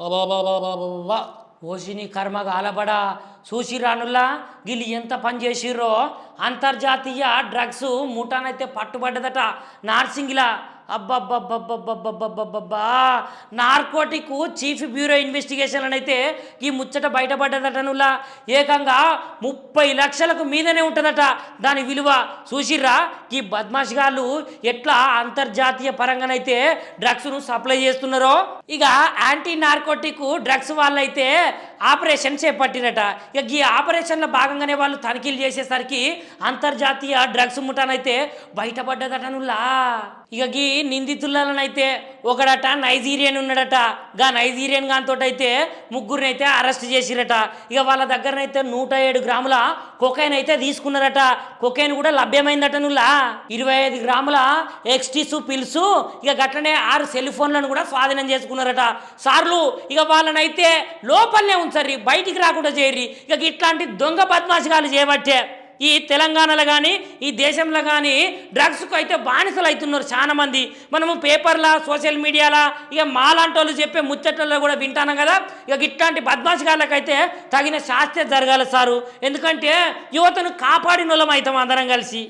అబాబాబాబాబా ఓసిని కర్మ గాలబడా చూసిరానుల్లా వీళ్ళు ఎంత పని చేసిర్రో అంతర్జాతీయ డ్రగ్స్ ముఠానైతే పట్టుబడ్డదట నార్సింగిలా అబ్బబ్బబ్బబ్బబ్బబ్బబ్బబ్బా నార్కోటిక్ చీఫ్ బ్యూరో ఇన్వెస్టిగేషన్ అయితే ఈ ముచ్చట బయటపడ్డదట నుల్లా ఏకంగా 30 లక్షలకు మీదనే ఉంటుందట దాని విలువ చూసిర్రా ఈ బద్మాష్గాళ్ళు ఎట్లా అంతర్జాతీయ పరంగానైతే డ్రగ్స్ను సప్లై చేస్తున్నారో ఇక యాంటీ నార్కోటిక్ డ్రగ్స్ వాళ్ళైతే ఆపరేషన్ చేపట్టిరట ఇక ఈ ఆపరేషన్లో భాగంగానే వాళ్ళు తనిఖీలు చేసేసరికి అంతర్జాతీయ డ్రగ్స్ ముఠానైతే బయటపడ్డదట నుల్లా ఇక గీ నిందితులనైతే ఒకడట నైజీరియన్ ఉన్నాడట గా నైజీరియన్ గానితోటైతే ముగ్గురినైతే అరెస్ట్ చేసిరట ఇక వాళ్ళ దగ్గరనైతే 107 గ్రాముల కొకైన్ అయితే తీసుకున్నారట కొకైన్ కూడా లభ్యమైందట నుల్లా 25 గ్రాముల ఎక్స్టీస్ పిల్స్ ఇక గట్లనే 6 సెల్ ఫోన్లను కూడా స్వాధీనం చేసుకున్నారట సార్లు ఇక వాళ్ళనైతే లోపలనే ఉంచర్రి బయటికి రాకుండా చేయర్రి ఇక ఇట్లాంటి దొంగ బద్మాషిగాలు చేయబట్టే ఈ తెలంగాణలో కానీ ఈ దేశంలో కానీ డ్రగ్స్కు అయితే బానిసలు అవుతున్నారు చాలా మంది మనము పేపర్లా సోషల్ మీడియాలా ఇక మాలాంటి వాళ్ళు చెప్పే ముచ్చట్లలో కూడా వింటాను కదా ఇక ఇట్లాంటి బద్మాషిగాళ్ళకైతే తగిన శాస్త్ర జరగాలి సారు ఎందుకంటే యువతను కాపాడిన వాళ్ళం అవుతాం అందరం కలిసి